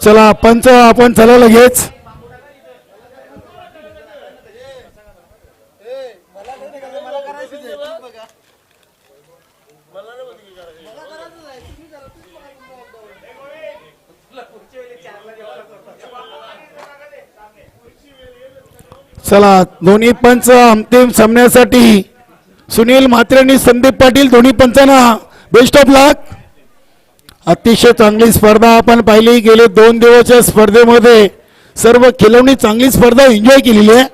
चला पंच आपण चला लगेच. चला दोन्ही पंच अंतिम सामन्यासाठी सुनील म्हात्रे आणि संदीप पाटील दोन्ही पंचांना बेस्ट ऑफ लक. अतिशय चांगली स्पर्धा आपण पाहिली. गेले 2 दिवसाच्या स्पर्धेमध्ये सर्व खेळाडूंनी चांगली स्पर्धा एन्जॉय केलेली आहे.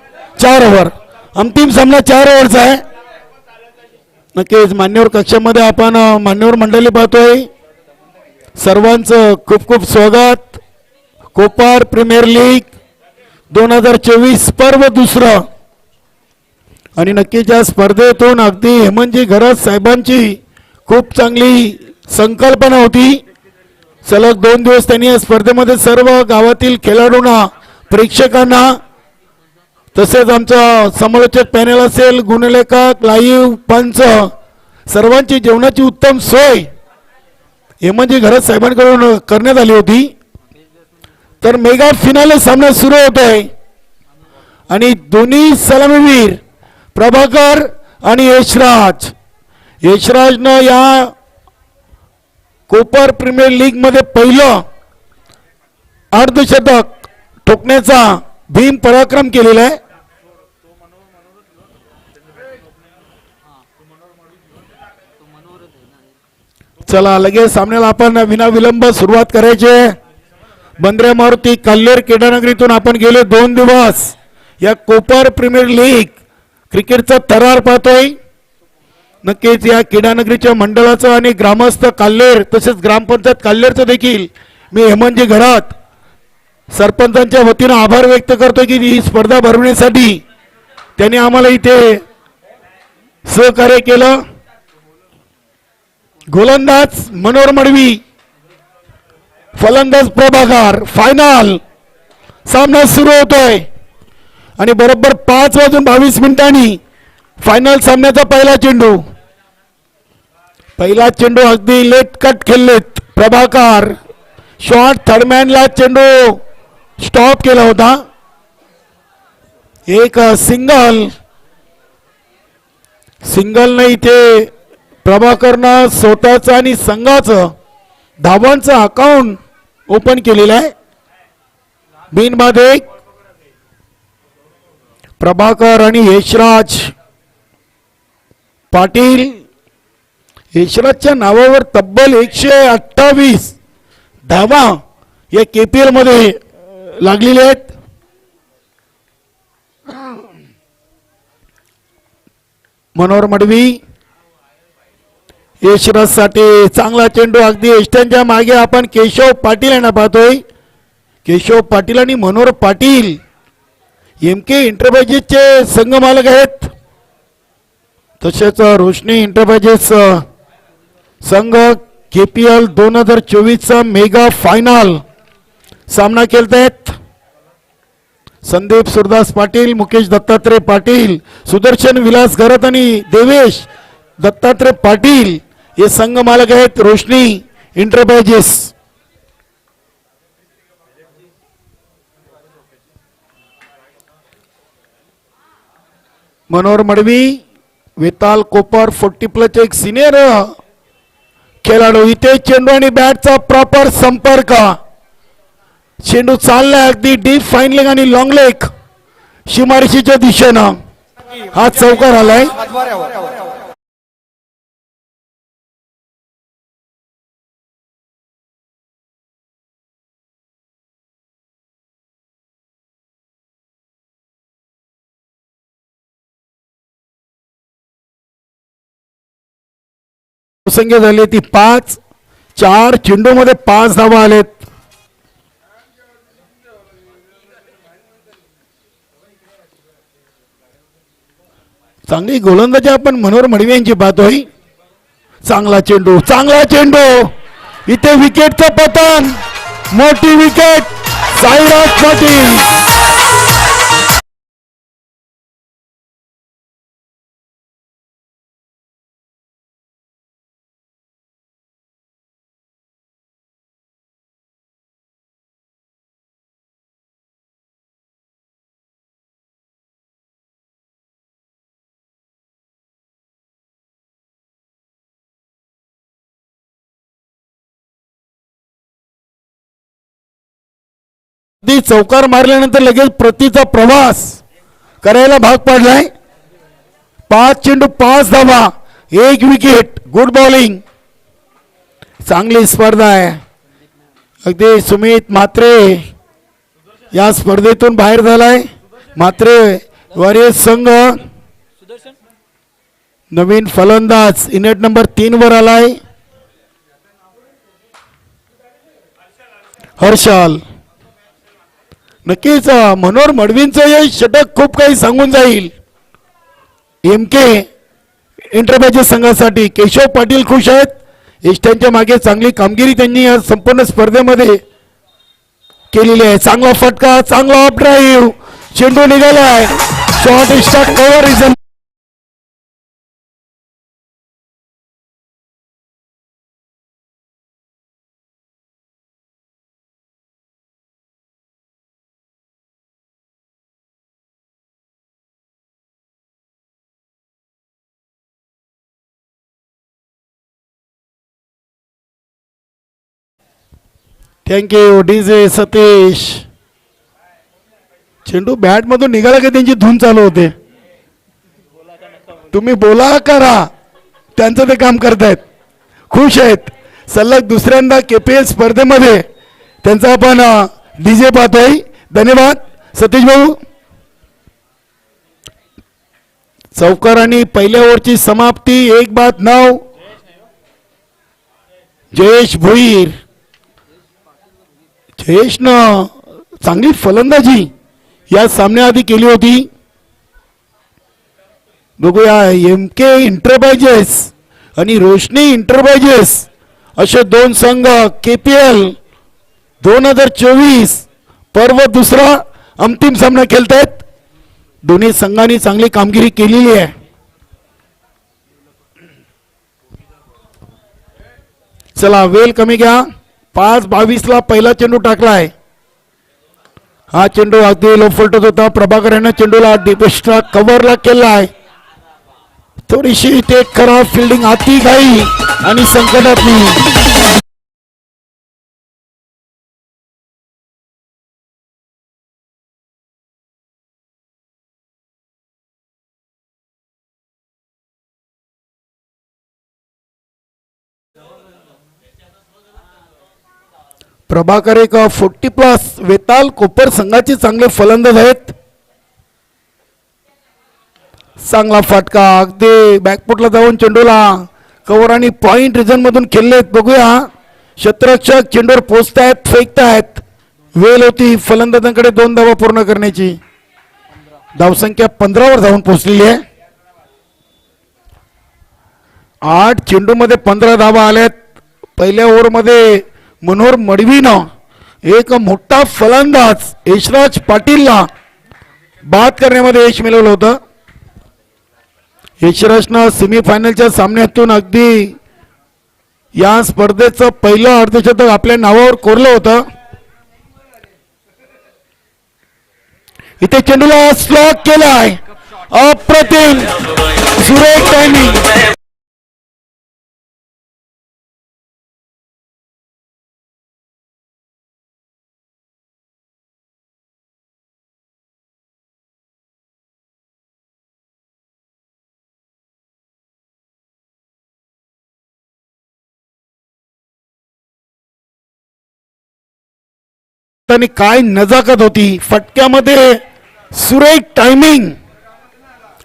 4 ओव्हर अंतिम सामना 4 ओव्हरचा आहे. नक्कीच मान्यवर कक्षामध्ये आपण मान्यवर मंडळी पाहतोय. सर्वांचं खूप खूप स्वागत. कोपर प्रीमियर लीग 2024 पर्व दुसरं आणि नक्कीच या स्पर्धेतून अगदी हेमंतजी घरत साहेबांची खूप चांगली संकल्पना होती. सलग 2 दिवस त्यांनी या स्पर्धेमध्ये सर्व गावातील खेळाडूंना प्रेक्षकांना तसेच आमचा समालोचक पॅनल असेल गुणलेखक लाईव्ह पंच सर्वांची जेवणाची उत्तम सोय हेमंतजी घरत साहेबांकडून करण्यात आली होती. तर मेगा फिनाले सामना सुरू होत आहे आणि दोन्ही सलामीवीर प्रभाकर आणि यशराजनं या कोपर प्रीमियर लीग मध्ये पहिलं अर्धशतक ठोकण्याचा भीम पराक्रम केलेला आहे. चला लगेच सामन्याला आपण विनाविलंब सुरुवात करायची. बंद्रे मारुती कल्लेर क्रीडानगरीतून आपण गेले 2 दिवस या कोपर प्रीमियर लीग क्रिकेटचा थरार पाहतोय. नक्कीच या क्रीडानगरीच्या मंडळाचं आणि ग्रामस्थ काल्लेर तसेच ग्रामपंचायत काल्लेरचं देखील मी हेमंतजी घरात सरपंचांच्या वतीनं आभार व्यक्त करतो की ही स्पर्धा भरवण्यासाठी त्यांनी आम्हाला इथे सहकार्य केलं. गोलंदाज मनोहर मडवी फलंदाज प्रभाकर. फायनल सामना सुरू होतोय आणि बरोबर 5:22 फायनल सामन्याचा पहिला चेंडू अगदी लेट कट खेळलेत प्रभाकर. शॉट थर्डमॅनला चेंडू स्टॉप केला होता. एक सिंगल नाही इथे प्रभाकरनं स्वतःचं आणि संघाचं धावांचं अकाउंट ओपन केलेलं आहे. बिनबाद एक. प्रभाकर आणि यशराज पाटील. यशराजच्या नावावर तब्बल 128 धावा या केपीएल मध्ये लागलेल्या आहेत. मनोहर मडवी यशराज साठी चांगला चेंडू अगदी यष्ट्यांच्या मागे आपण केशव पाटील यांना पाहतोय. केशव पाटील आणि मनोहर पाटील एमके एंटरप्राइजेसचे संघ मालक आहेत. तसेच रोशनी एंटरप्राइजेस संघ केपीएल 2024चा मेगा फायनल सामना खेळत आहेत. संदीप सुरदास पाटील, मुकेश दत्तात्रय पाटील, सुदर्शन विलास घरत आणि देवेश दत्तात्रय पाटील हे संघ मालक आहेत रोशनी एंटरप्राइजेस. मनोहर मडवी वेताल कोपर 40+ एक सिनियर खेळाडू. इथे चेंडू आणि बॅटचा प्रॉपर संपर्क. चेंडू चाललाय अगदी डीप फाईन लेग आणि लॉंग लेग शिमारशीच्या दिशेनं हा चौकार आलाय. संख्या झाली ती 5. 4 चेंडूमध्ये 5 धावा आलेत. चांगली गोलंदाजी आपण मनोहर मडवी यांची पाहतोय. चांगला चेंडू, चांगला चेंडू, इथे विकेटचं पतन, मोठी विकेट साईराज पाटील. चौकार मारल्यानंतर लगेच प्रतीचा प्रवास करायला भाग पडलाय. 5 चेंडू 5 धावा, 1 विकेट. गुड बॉलिंग, चांगली स्पर्धा आहे. अगदी सुमित म्हात्रे या स्पर्धेतून बाहेर झालाय. म्हात्रे वॉरियर्स संघ नवीन फलंदाज इनेट नंबर 3 वर आलाय. हर्षल, नक्कीच मनोहर मडवींचं हे षटक खूप काही सांगून जाईल. एमके एंटरप्राइजेस संघासाठी केशव पाटील खुश आहेत. इष्टांच्या मागे चांगली कामगिरी त्यांनी या संपूर्ण स्पर्धेमध्ये केलेली आहे. चांगला फटका, चांगला ऑफ ड्राईव्ह, चेंडू निघालाय. Short start cover region. Thank you DJ Satish. चेंडू बॅट मधून निघाला की त्यांची धून चालू होते. तुम्ही बोला करा, त्यांचं ते काम करतायत, खुश आहेत. सलग दुसऱ्यांदा केपीएल स्पर्धेमध्ये त्यांचा आपण डीजे पाहतोय. धन्यवाद सतीश भाऊ. चौकार आणि पहिल्या ओव्हरची समाप्ती. 1-9. जयेश भोईर. जयेशनं चांगली फलंदाजी या सामन्याआधी केली होती. बघूया एमके एंटरप्राइजेस आणि रोशनी एंटरप्राइजेस असे 2 संघ केपीएल 2024 पर्व दुसरा अंतिम सामना खेळतायत. दोन्ही संघांनी चांगली कामगिरी केलेली आहे. चला वेल कमी घ्या. 5-22 ला पहिला चेंडू टाकलाय. हा चेंडू अगदी लो फलटत होता. प्रभाकर यांना चेंडूला डीपेस्ट्रा कव्हरला केलाय. थोडीशी ते खराब फिल्डिंग, अति घाई आणि संकटातली. प्रभाकर एक 40+ वेताल कोपर संघाचे चांगले फलंदाज आहेत. चांगला फटका, अगदी बॅकफुटला जाऊन चेंडूला कव्हर आणि पॉइंट रिजन मधून खेळलेत. बघूया क्षेत्ररक्षक चेंडूवर पोचतायत, फेकतायत. वेळ होती फलंदाजांकडे 2 धावा पूर्ण करण्याची. धावसंख्या 15 वर धावून पोहोचलेली आहे. 8 चेंडूमध्ये 15 धावा आल्यात. पहिल्या ओव्हरमध्ये मनोहर मडवीनं एक मोठा फलंदाज यशराज पाटीलला बाद करण्यामध्ये यश मिळवलं होतं. यशराजनं सेमीफायनलच्या सामन्यातून अगदी या स्पर्धेचं पहिलं अर्धशतक आपल्या नावावर कोरलं होतं. इथे चेंडूला स्लॉक केलाय. अप्रतिम, सुरेख टायमिंग. त्यांनी काय नजाकत होती, फटक्यामध्ये सुरेख टायमिंग.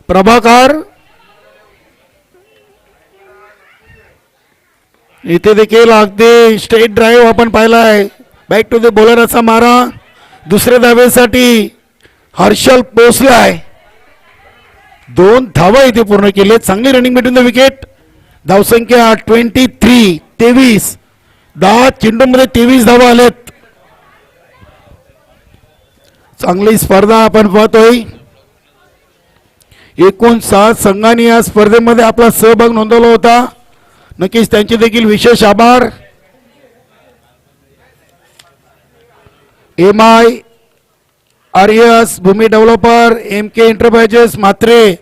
प्रभाकर इथे देखील अगदी स्ट्रेट ड्राईव्ह आपण पाहिलाय. बॅक टू द बॉलर असा मारा. दुसऱ्या धावेसाठी हर्षल पोचलाय. 2 धावा इथे पूर्ण केले. चांगली रनिंग बिटवीन द विकेट. धावसंख्या 23. 10 चेंडूमध्ये 23 धावा आलेत. चांगली स्पर्धा आपण पाहतोय. एकूण 7 संघांनी या स्पर्धेमध्ये आपला सहभाग नोंदवला होता. नक्कीच त्यांचे देखील विशेष आभार. MI आर्यस, भूमी डेव्हलपर, MK एंटरप्राइजेस, मात्रे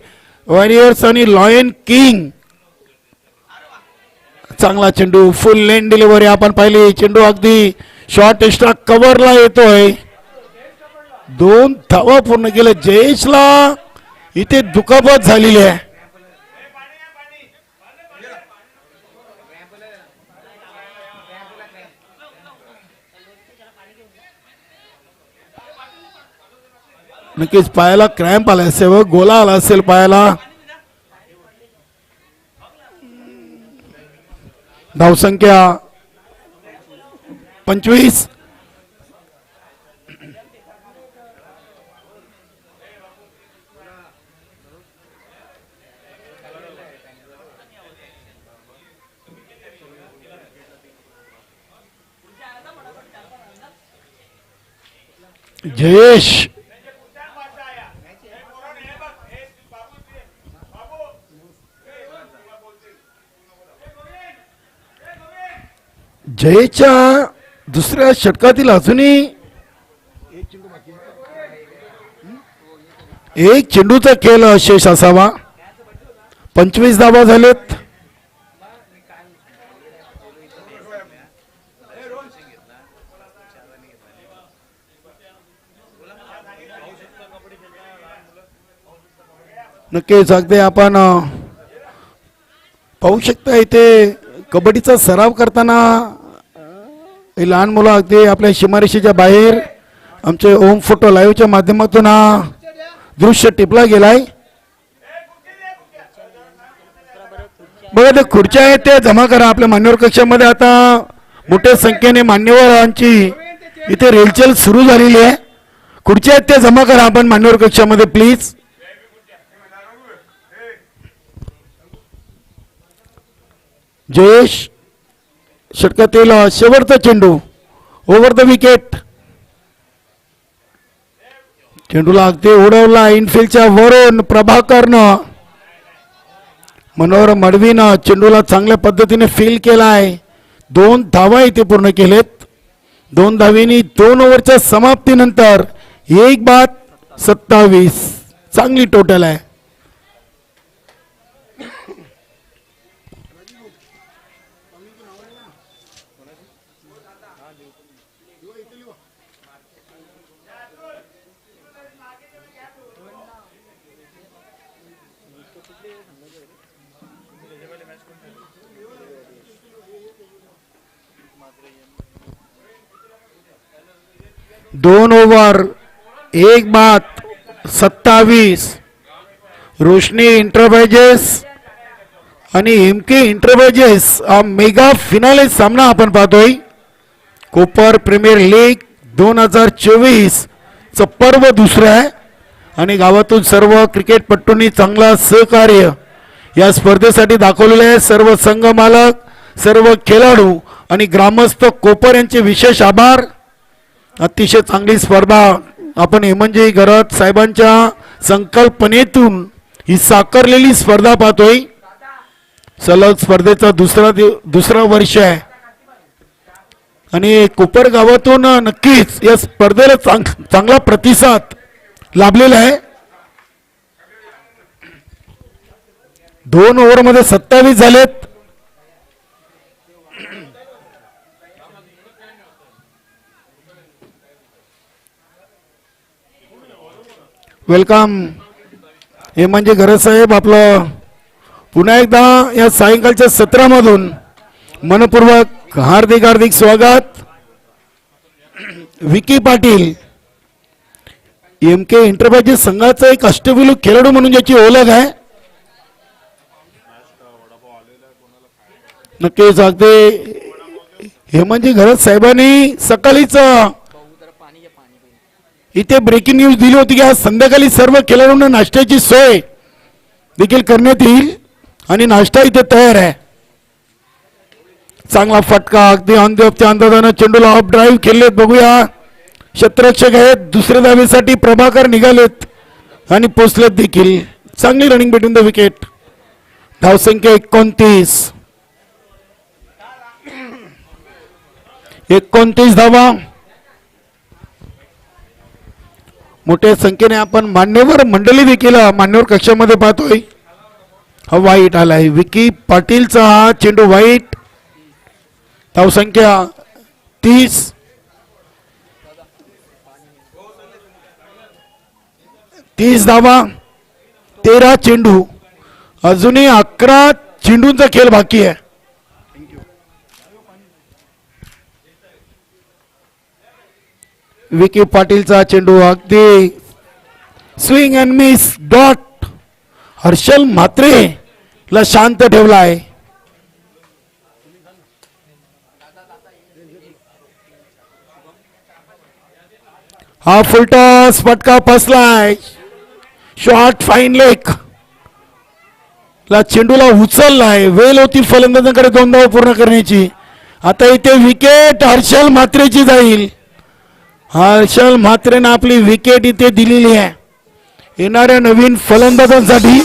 वॉरियर्स आणि लॉयन किंग. चांगला चेंडू, फुल लेन डिलिव्हरी आपण पाहिली. चेंडू अगदी शॉर्ट एक्स्ट्रा कव्हरला येतोय. 2 धावा पूर्ण केले. जयेशला इथे दुखापत झालेली आहे. नक्कीच पायाला क्रॅम्प आला असेल व गोला आला असेल पायाला. धावसंख्या 25. जयेश जयेशच्या दुसऱ्या षटकातील अजूनही एक चेंडूचा खेळ शेष असावा. 25 धावा झालेत. नक्कीच अगदी आपण पाहू शकता इथे कबड्डीचा सराव करताना लहान मुलं अगदी आपल्या सीमारेषेच्या बाहेर आमचे ओम फोटो लाईव्हच्या माध्यमातून हा दृश्य टिपला गेलाय. बघा ते खुर्च्या आहेत ते जमा करा आपल्या मान्यवर कक्षामध्ये. आता मोठ्या संख्येने मान्यवरांची इथे रेलचेल सुरू झालेली आहे. खुर्च्या आहेत ते जमा करा आपण मान्यवर कक्षामध्ये प्लीज. जयेश षटकातील शेवटचा चेंडू ओव्हर द विकेट. चेंडूला अगदी उडवला इनफिल्डच्या वरून प्रभाकरनं. मनोहर मडवीनं चेंडूला चांगल्या पद्धतीने फील केलाय. 2 धावा इथे पूर्ण केलेत. 2 धावेनी 2 ओव्हरच्या समाप्तीनंतर 1/27 चांगली टोटल आहे. दोन ओव्हर 1/27. रोशनी एंटरप्राइजेस आणि MK एंटरप्राइजेस हा मेगा फिनाले सामना आपण पाहतोय. कोपर प्रीमियर लीग 2024 चं पर्व दुसरं आहे आणि गावातून सर्व क्रिकेटपटूंनी चांगला सहकार्य या स्पर्धेसाठी दाखवलेले आहे. सर्व संघ मालक, सर्व खेळाडू आणि ग्रामस्थ कोपर यांचे विशेष आभार. अतिशय चांगली स्पर्धा आपण हेमंतजी गरत साहेबांच्या संकल्पनेतून ही साकारलेली स्पर्धा पाहतोय. सलग स्पर्धेचा दुसरा वर्ष आहे आणि कोपर गावातून नक्कीच या स्पर्धेला चांगला प्रतिसाद लाभलेला आहे. 2 ओव्हरमध्ये 27 झालेत. वेलकम हेमंतजी गरज साहेब, आपलं पुन्हा एकदा या सायंकाळच्या सत्रामधून मनपूर्वक हार्दिक स्वागत. विकी पाटील एम के एंटरप्राइजेस संघाचा एक अष्टविलू खेळाडू म्हणून ज्याची ओळख आहे. नक्कीच अगदी हेमंतजी घरात साहेबांनी सकाळीच इथे ब्रेकिंग न्यूज दिली होती की आज संध्याकाळी सर्व खेळाडूंना नाश्त्याची सोय देखील करण्यात येईल आणि नाश्ता इथे तयार आहे. चांगला फटका अगदी ऑन द ऑफच्या अंदाजानं चेंडूला ऑफ ड्राईव्ह केलेत. बघूया क्षेत्ररक्षक आहेत दुसऱ्या धावेसाठी प्रभाकर निघालेत आणि पोचलेत देखील. चांगली रनिंग बिटवीन द विकेट. धावसंख्या 29 धावा. मोठ्या संख्येने आपण मान्यवर मंडळी देखील मान्यवर कक्षामध्ये पाहतोय. हा वाईट आलाय विकी पाटीलचा हा चेंडू वाईट. धावसंख्या 30 धावा 13 चेंडू. अजूनही 11 चेंडूंचा खेळ बाकी आहे. विकी पाटीलचा चेंडू अगदी swing and miss dot. Harshal Mhatre ला शांत ठेवला आहे. हा फुलटॉस फटका फसलाय. शॉर्ट फाईन लेग ला चेंडूला उचललाय. वेळ होती फलंदाजांकडे 2 धावा पूर्ण करण्याची. आता इथे विकेट हर्षल म्हात्रेची जाईल. हर्षल म्हात्रेनं आपली विकेट इथे दिलेली आहे. येणाऱ्या नवीन फलंदाजांसाठी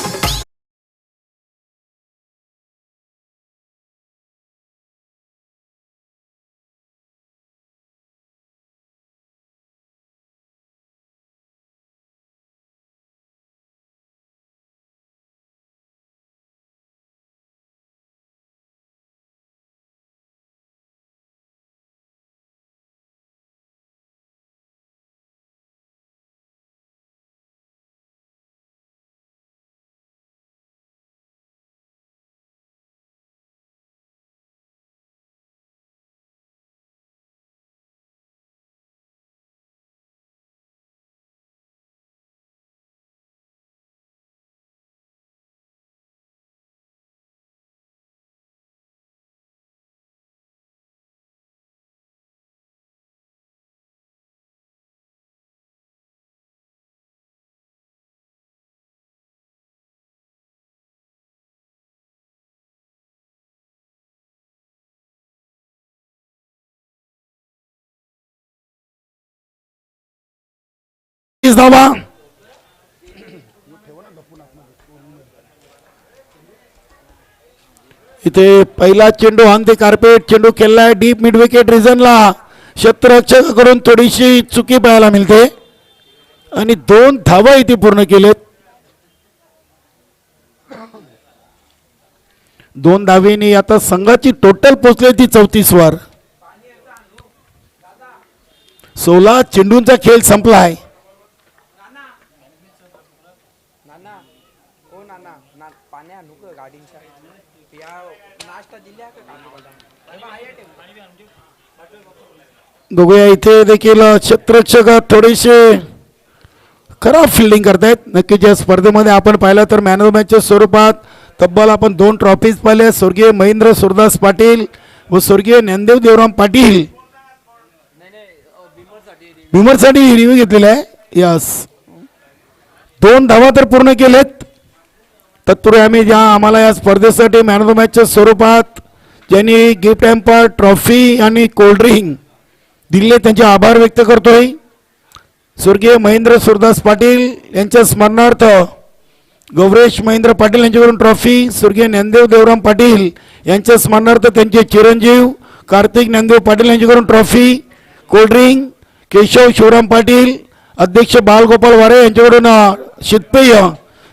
धावा. इथे पहिला चेंडू ऑन द कार्पेट चेंडू खेळलाय डीप मिड विकेट रिजनला. क्षेत्ररक्षकाकडून थोडीशी चुकी पाहायला मिळते आणि 2 धावा इथे पूर्ण केलेत. 2 धावेनी आता संघाची टोटल पोचली ती 34 वर. 16 चेंडूंचा खेळ संपलाय. बघूया इथे देखील क्षेत्ररक्षक थोडेसे खराब फिल्डिंग करतायत. नक्कीच या स्पर्धेमध्ये आपण पाहिलं तर मॅन ऑफ द मॅचच्या स्वरूपात तब्बल आपण 2 ट्रॉफीज पाहिल्या. स्वर्गीय महेंद्र सुरदास पाटील व स्वर्गीय ज्ञानदेव देवराम पाटील विमरसाठी रिव्ह्यू घेतलेला आहे. यस 2 धावा तर पूर्ण केलेत. तत्पूर्वी आम्ही आम्हाला या स्पर्धेसाठी मॅन ऑफ द मॅचच्या स्वरूपात ज्यांनी गिफ्ट हॅम्पर ट्रॉफी आणि कोल्ड्रिंक दिले त्यांचे आभार व्यक्त करतोय. स्वर्गीय महेंद्र सुरदास पाटील यांच्या स्मरणार्थ गौरेश महेंद्र पाटील यांच्याकडून ट्रॉफी. स्वर्गीय ज्ञानदेव देवराम पाटील यांच्या स्मरणार्थ त्यांचे चिरंजीव कार्तिक ज्ञानदेव पाटील यांच्याकडून ट्रॉफी कोल्ड्रिंक. केशव शिवराम पाटील अध्यक्ष बालगोपाल वारे यांच्याकडून शीतपेय.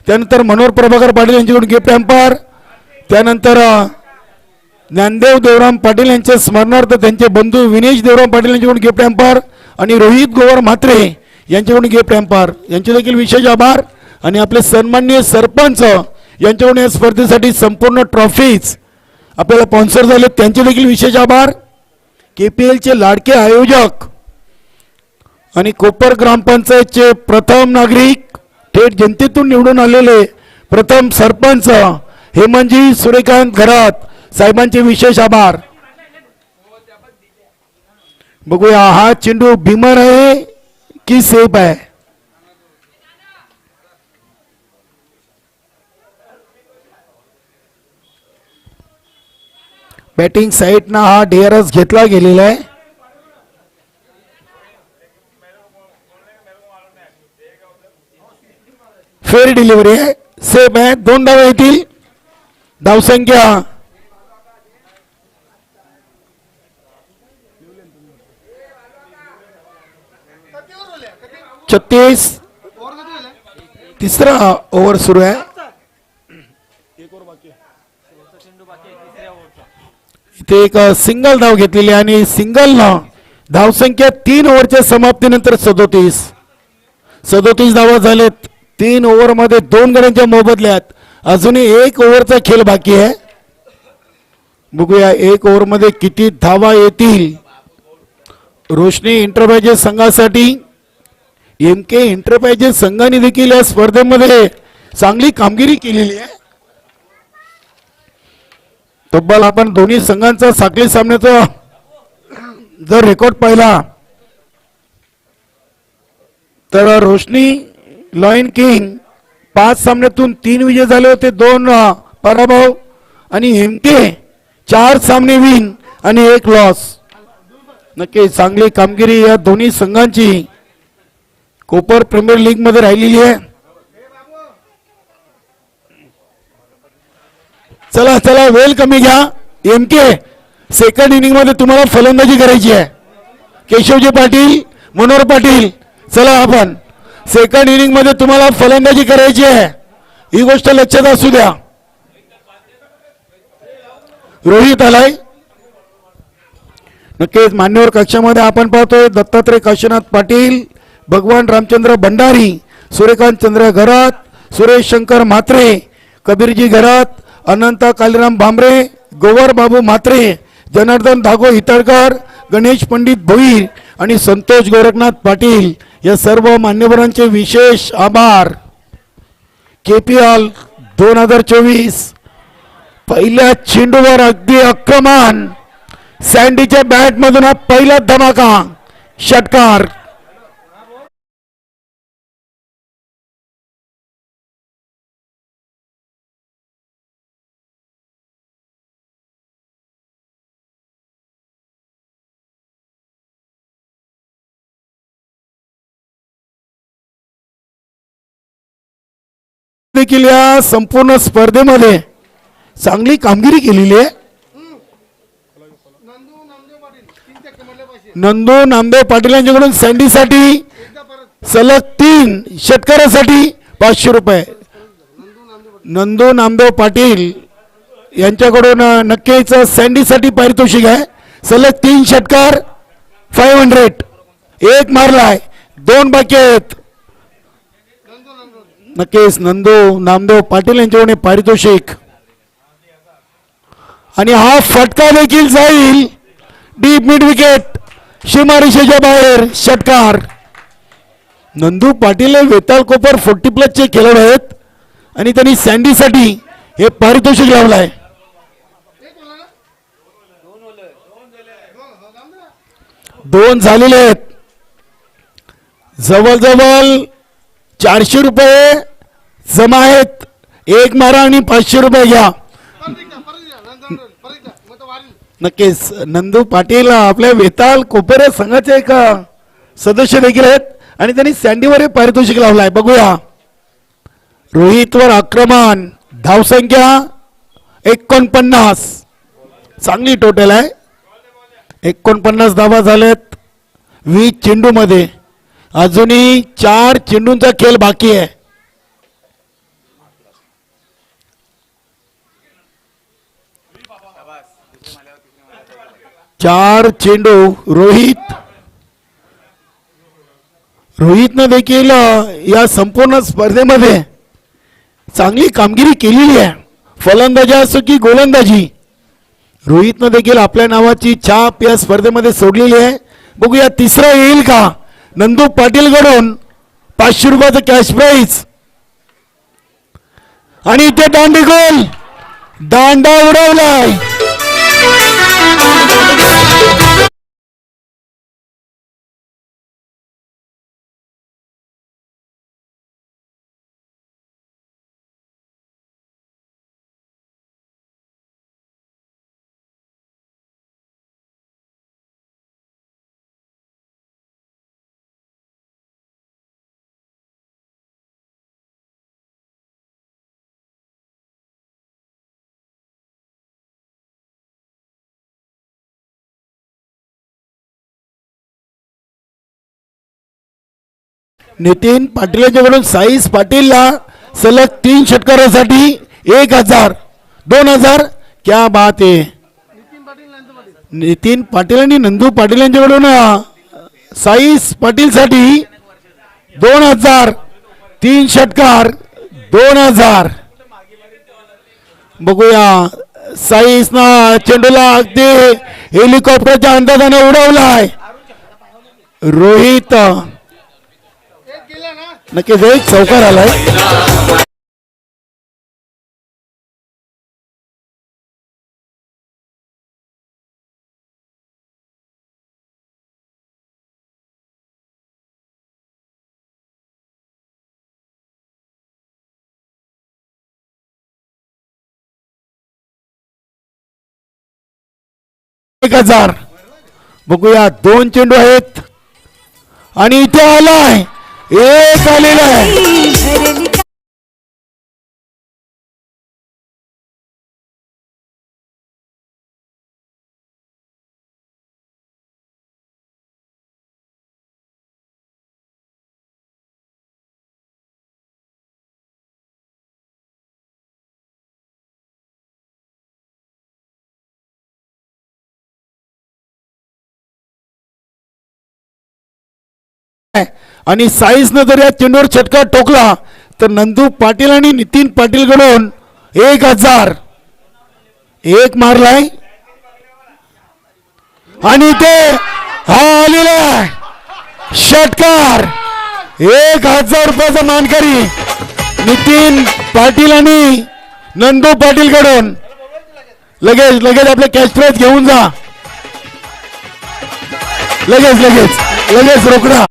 त्यानंतर मनोहर प्रभाकर पाटील यांच्याकडून गिफ्ट हॅम्पर. त्यानंतर ज्ञानदेव देवराम पाटील यांच्या स्मरणार्थ त्यांचे बंधू विनेश देवराम पाटील यांच्याकडून गिफ्ट हॅम्पर आणि रोहित गोवर म्हात्रे यांच्याकडून गिफ्ट हॅम्पर. यांचे देखील विशेष आभार. आणि आपले सन्माननीय सरपंच यांच्याकडून या स्पर्धेसाठी संपूर्ण ट्रॉफीज आपल्याला स्पॉन्सर झाले त्यांचे देखील विशेष आभार. KPLचे लाडके आयोजक आणि कोपर ग्रामपंचायतचे प्रथम नागरिक थेट जनतेतून निवडून आलेले प्रथम सरपंच हेमंतजी सूर्यकांत घरात साहेबांचे विशेष आभार. बघूया हा चेंडू भीमर आहे की सेफ आहे. बॅटिंग साईडनं हा DRS घेतला गेलेला आहे. फेअर डिलिव्हरी आहे, सेफ आहे. 2 धावा येतील. धावसंख्या 36. तिसरा ओव्हर सुरू आहे. इथे एक सिंगल धाव घेतलेली आणि सिंगल धावसंख्या 3 ओव्हरच्या समाप्तीनंतर 37 धावा झालेत. 3 ओव्हरमध्ये 2 गड्यांच्या मोबदल्यात अजूनही 1 ओव्हरचा खेळ बाकी आहे. बघूया 1 ओव्हरमध्ये किती धावा येतील. रोशनी एंटरप्राइजेस संघासाठी MK एंटरप्राइजेस संघाने देखील या स्पर्धेमध्ये चांगली कामगिरी केलेली आहे. तब्बल आपण दोन्ही संघांचा साखळी सामन्याचा जर रेकॉर्ड पाहिला तर रोशनी लॉयन किंग 5 सामन्यातून 3 विजय झाले होते, 2 पराभव. आणि MK 4 सामने विन आणि 1 लॉस. नक्की चांगली कामगिरी या दोन्ही संघांची कोपर प्रीमियर लीग मध्ये राहिलेली आहे. चला चला वेळ कमी घ्या. MK सेकंड इनिंग मध्ये तुम्हाला फलंदाजी करायची आहे. केशवजी पाटील, मनोहर पाटील, चला आपण सेकंड इनिंग मध्ये तुम्हाला फलंदाजी करायची आहे, ही गोष्ट लक्षात असू द्या. रोहित आलाय. नक्कीच मान्यवर कक्षामध्ये आपण पाहतोय दत्तात्रय काशीनाथ पाटील, भगवान रामचंद्र भंडारी, सूर्यकांत चंद्र घरात, सुरेश शंकर म्हात्रे, कबीरजी घरात, अनंता कालीराम भांबरे, गोवर बाबू म्हात्रे, जनार्दन धागो हितळकर, गणेश पंडित भोईर आणि संतोष गोरखनाथ पाटील या सर्व मान्यवरांचे विशेष आभार. KPL 2024 पहिल्या चेंडूवर अगदी आक्रमण. सँडीच्या बॅटमधून हा पहिला धमाका षटकार. देखील या संपूर्ण स्पर्धेमध्ये चांगली कामगिरी केलेली आहे. नंदू नामदेव पाटील यांच्याकडून सँडीसाठी सलग 3 षटकारासाठी 500 रुपये. नंदू नामदेव पाटील यांच्याकडून नक्कीच सँडीसाठी पारितोषिक आहे. सलग 3 षटकार 500. 1 मारलाय, 2 बाकी आहेत. नक्कीच नंदू नामदेव पाटील यांच्याकडून पारितोषिक. आणि हा फटका देखील जाईल डीप मिड विकेट, सीमारेषेच्या बाहेर षटकार. नंदू पाटील हे वेताळ कोपर 40+ चे खेळाडू आहेत आणि त्यांनी सँडीसाठी हे पारितोषिक लावलंय. 2 झालेले आहेत. जवळजवळ 400 रुपये जमा आहेत. 1 मारा आणि 500 रुपये घ्या. नक्कीच नंदू पाटील आपल्या वेताळ कोपर संघाचे एक सदस्य देखील आहेत आणि त्यांनी सँडीवर पारितोषिक लावलाय. बघूया रोहितवर आक्रमण. धावसंख्या 49. चांगली टोटल आहे. 49 धावा झाल्यात 20 चेंडू मध्ये. अजूनही 4 चेंडूंचा खेळ बाकी आहे. चार चेंडू. रोहितनं देखील या संपूर्ण स्पर्धेमध्ये चांगली कामगिरी केलेली आहे. फलंदाजी असो की गोलंदाजी, रोहितनं देखील आपल्या नावाची छाप या स्पर्धेमध्ये सोडलेली आहे. बघूया तिसरा येईल का. नंदू पाटील कडून 500 रुपयाचं कॅश प्राइज. आणि इथे दांडीगोल दांडा उडवलाय. नितीन पाटील यांच्याकडून साईस पाटीलला सलग 3 षटकारासाठी 1000 2000. क्या बात आहे. नितीन पाटील आणि नंदू पाटील यांच्याकडून साईस पाटील साठी 2000 3 षटकार 2000. बघूया साईसना चेंडूला अगदी हेलिकॉप्टरच्या अंदाजाने उडवलाय. रोहित नक्कीच एक चौकार आलाय. एक 1000. बघूया 2 चेंडू आहेत आणि इथे आलाय एक आलेला आहे. आणि साईजनं जर या चेंडूवर षटकार ठोकला तर नंदू पाटील आणि नितीन पाटील कडून 1000 एक मारलाय. आणि ते हा आलेला षटकार 1000 रुपयाचा मानकरी नितीन पाटील आणि नंदू पाटील कडून. लगेच लगेच आपले कॅश प्राइज घेऊन जा. लगेच लगेच लगेच रोकडा.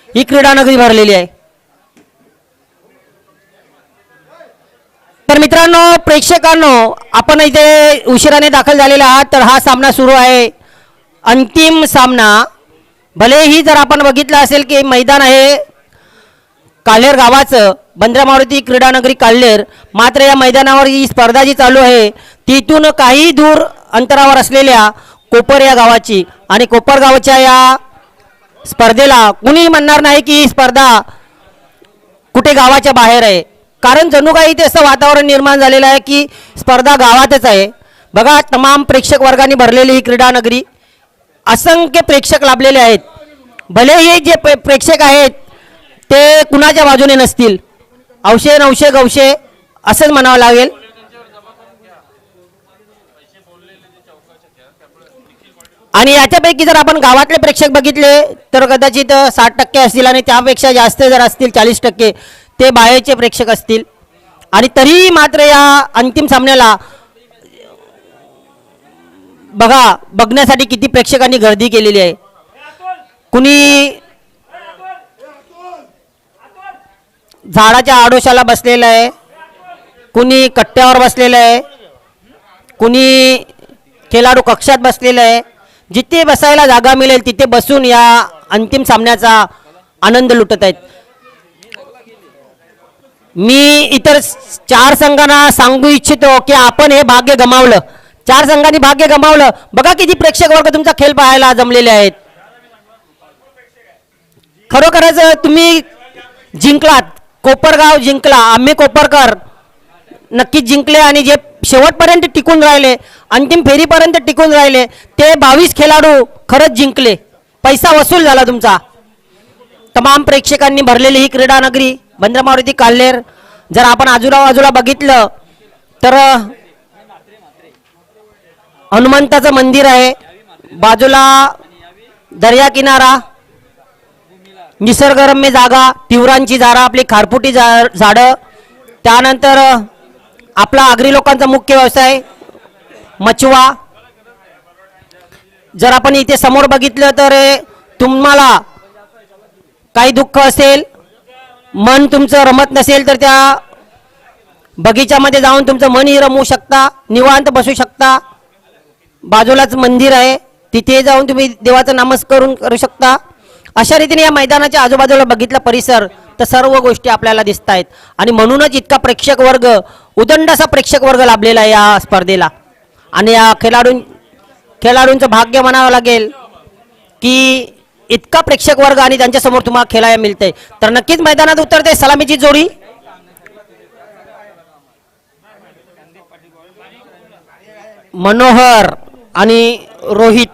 ही क्रीडा नगरी भरलेली आहे. तर मित्रांनो मित्रांनो, प्रेक्षकांनो, आपण इथे उशिराने दाखल झालेले आहात. तर हा सामना सुरू आहे, अंतिम सामना. भलेही जर आपण बघितलं असेल की मैदान आहे काल्हेर गावाचं, बंद्रा मारुती क्रीडा नगरी काल्हेर, मात्र या मैदानावर ही स्पर्धा जी चालू आहे तिथून काही दूर अंतरावर असलेल्या कोपर या गावाची, आणि कोपर गावाच्या या स्पर्धेला कुणी म्हणणार नाही की ही स्पर्धा कुठे गावाच्या बाहेर आहे. कारण जणू काही इथे असं वातावरण निर्माण झालेलं आहे की स्पर्धा गावातच आहे. बघा, तमाम प्रेक्षक वर्गाने भरलेली ही क्रीडा नगरी, असंख्य प्रेक्षक लाभलेले आहेत. भलेही जे प्रेक्षक आहेत ते कुणाच्या बाजूने नसतील, औशे नवशे गवशे असंच म्हणावं लागेल. आणि याच्यापैकी जर आपण गावातले प्रेक्षक बघितले तर कदाचित 60% असतील, आणि त्यापेक्षा जास्त जर असतील 40% ते बाहेरचे प्रेक्षक असतील. आणि तरीही मात्र या अंतिम सामन्याला बघा बघण्यासाठी किती प्रेक्षकांनी गर्दी केलेली आहे. कुणी झाडाच्या आडोशाला बसलेलं आहे, कुणी कट्ट्यावर बसलेलं आहे, कुणी खेळाडू कक्षात बसलेलं आहे. जिथे बसायला जागा मिळेल तिथे बसून या अंतिम सामन्याचा आनंद लुटत आहेत. मी इतर 4 संघांना सांगू इच्छितो की आपण हे भाग्य गमावलं. 4 संघांनी भाग्य गमावलं. बघा किती प्रेक्षक वर्ग तुमचा खेळ पाहायला जमलेले आहेत. खरोखरच तुम्ही जिंकलात. कोपरगाव जिंकला, आम्ही कोपरकर नक्कीच जिंकले. आणि जे शेवटपर्यंत टिकून राहिले, अंतिम फेरीपर्यंत टिकून राहिले, ते 22 खेळाडू खरंच जिंकले. पैसा वसूल झाला तुमचा. तमाम प्रेक्षकांनी भरलेली ही क्रीडा नगरी बंद्रा मारुती काल्हेर. जर आपण आजूबाजूला बघितलं तर हनुमंताचं मंदिर आहे, बाजूला दर्या किनारा, निसर्गरम्य जागा, तिवरांची झाडं, आपली खारफुटी झाडं, त्यानंतर आपला आगरी लोकांचा मुख्य व्यवसाय मचवा. जर आपण इथे समोर बघितलं तर तुम्हाला काही दुःख असेल, मन तुमचं रमत नसेल तर त्या बगीच्यामध्ये जाऊन तुमचं मनही रमवू शकता, निवांत बसू शकता. बाजूलाच मंदिर आहे, तिथे जाऊन तुम्ही देवाचं नामस्मरण करू शकता. अशा रीतीने या मैदानाच्या आजूबाजूला बघितला परिसर तर सर्व गोष्टी आपल्याला दिसत आहेत. आणि म्हणूनच इतका प्रेक्षक वर्ग, उदंड असा प्रेक्षक वर्ग लाभलेला आहे या स्पर्धेला. आणि या खेळाडूंचं भाग्य म्हणावं लागेल की इतका प्रेक्षक वर्ग आणि त्यांच्यासमोर तुम्हाला खेळायला मिळते. तर नक्कीच मैदानात उतरते सलामीची जोडी. मनोहर आणि रोहित.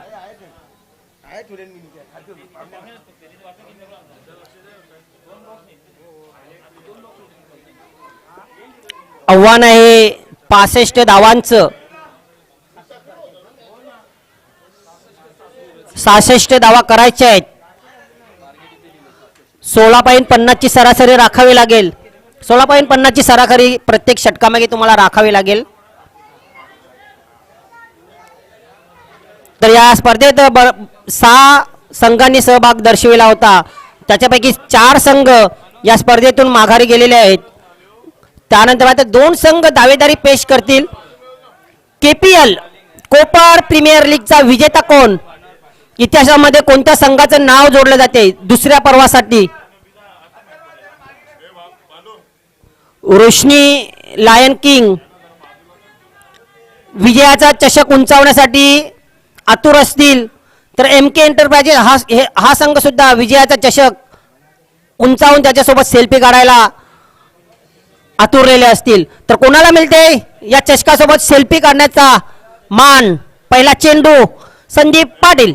आव्हान आहे 65 धावांचं. 66 धावा करायच्या आहेत. 16.50 ची सरासरी राखावी लागेल. 16.50 ची सरासरी प्रत्येक षटकामागे तुम्हाला राखावी लागेल. तर या स्पर्धेत 6 संघांनी सहभाग दर्शविला होता. त्याच्यापैकी 4 संघ या स्पर्धेतून माघारी गेलेले आहेत. त्यानंतर आता 2 संघ दावेदारी पेश करतील. KPL कोपर प्रीमियर लीगचा विजेता कोण, इतिहासामध्ये कोणत्या संघाचं नाव जोडलं जाते दुसऱ्या पर्वासाठी. रोशनी लायन किंग विजयाचा चषक उंचावण्यासाठी आतुर असतील, तर MK एंटरप्राइजेस हा संघ सुद्धा विजयाचा चषक उंचावून त्याच्यासोबत सेल्फी काढायला आतुरलेले असतील. तर कोणाला मिळते या चषकासोबत सेल्फी काढण्याचा मान. पहिला चेंडू संदीप पाटील.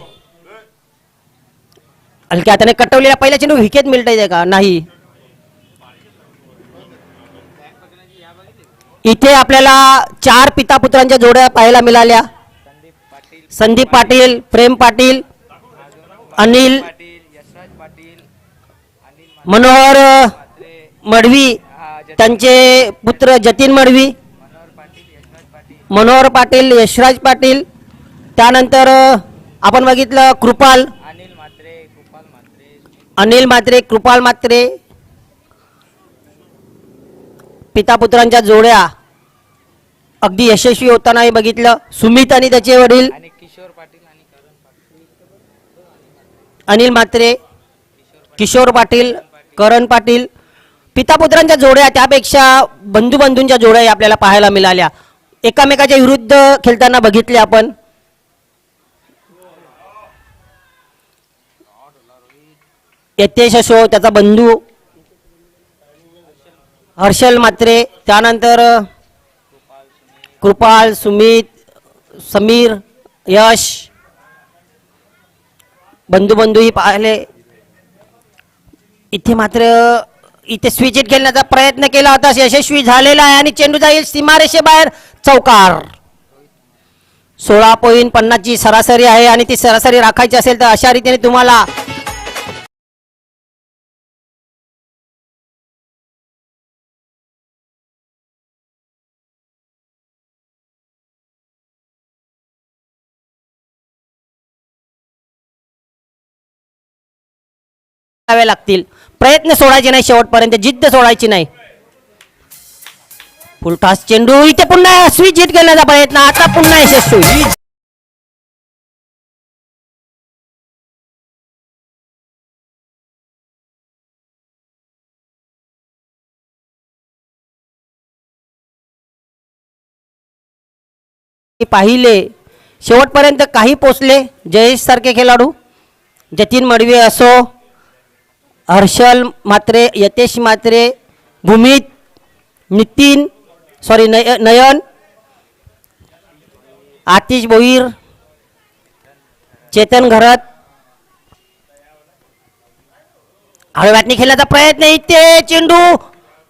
हलक्या हाताने कटवलेला पहिला चेंडू विकेट मिळते का, नाही. इथे आपल्याला 4 पिता पुत्रांच्या जोड्या पाहायला मिळाल्या. संदीप पाटील, प्रेम पाटील, अनिल, मनोहर मडवी, त्यांचे पुत्र जतीन मडवी, मनोहर पाटील, यशराज पाटील. त्यानंतर आपण बघितलं कृपाल, अनिल म्हात्रे, कृपाल म्हात्रे, पिता पुत्रांच्या जोड्या अगदी यशस्वी होतानाही बघितलं. सुमित आणि त्याचे वडील अनिल म्हात्रे, किशोर पाटील, करण पाटील, पितापुत्रांच्या जोड्या, त्यापेक्षा बंधूंच्या जोड्या आपल्याला पाहायला मिळाल्या. एकामेकाच्या विरुद्ध खेळताना बघितले आपण. यतेश असो, त्याचा बंधू हर्षल म्हात्रे, त्यानंतर कृपाल, सुमित, समीर, यश, बंधूही पाहिले. इथे मात्र इथे स्विच हिट खेळण्याचा प्रयत्न केला होता, यशस्वी झालेला आहे आणि चेंडू जाईल सीमारेषेबाहेर. चौकार. 16.50 ची सरासरी आहे आणि ती सरासरी राखायची असेल तर अशा रीतीने तुम्हाला करावे लागतील. प्रयत्न सोडायचे नाही, शेवटपर्यंत जिद्द सोडायची नाही. फुलटॉस चेंडू, इथे पुन्हा स्विच हिट करण्याचा प्रयत्न, आता पुन्हा यशस्वी. पाहिले शेवटपर्यंत काही पोचले. जयेश सारखे खेळाडू, जतीन मडवी असो, हर्षल म्हात्रे, यतेश म्हात्रे, भूमित, नितीन नयन, आतिश भोईर, चेतन घरत. हळव्यातनी खेळण्याचा प्रयत्न, इथे चेंडू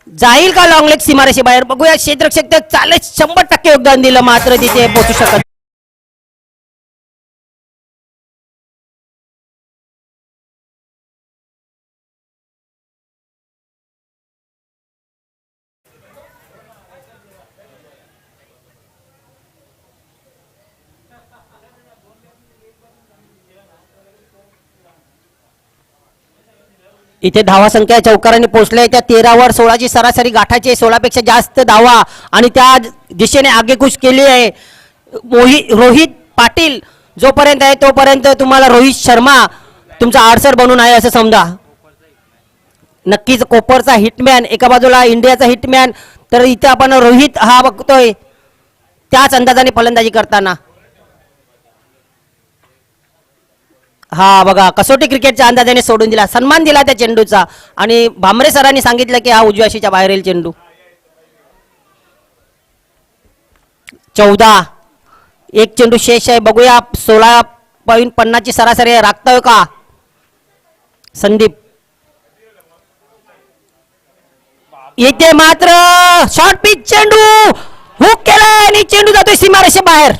जाईल का लॉंग लेग सीमारेषे बाहेर. बघूया क्षेत्ररक्षक तर चालेल, 100% योगदान दिलं, मात्र तिथे पोहोचू शकत. इथे धावा संख्या चौकाराने पोहोचले. त्या 13 वर 16 ची सरासरी गाठायची, 16 पेक्षा जास्त धावा आणि त्या दिशेने आगेकूच केली आहे. रोहित पाटील जोपर्यंत आहे तोपर्यंत तुम्हाला रोहित शर्मा तुमचा आडसर बनून आहे असं समजा. नक्कीच कोपरचा हिटमॅन, एका बाजूला इंडियाचा हिटमॅन, तर इथे आपण रोहित हा बघतोय त्याच अंदाजाने फलंदाजी करताना. हा बघा, कसोटी क्रिकेटच्या अंदाजाने सोडून दिला, सन्मान दिला त्या चेंडूचा आणि भामरे सरांनी सांगितलं की हा उजव्या शीच्या बाहेर येईल चेंडू. 14 एक चेंडू शेष आहे. बघूया 16.50 ची सरासरी आहे, राखतोय का संदीप. इथे मात्र शॉर्ट पिच चेंडू हुक केला आणि चेंडू जातोय सीमारेषे बाहेर.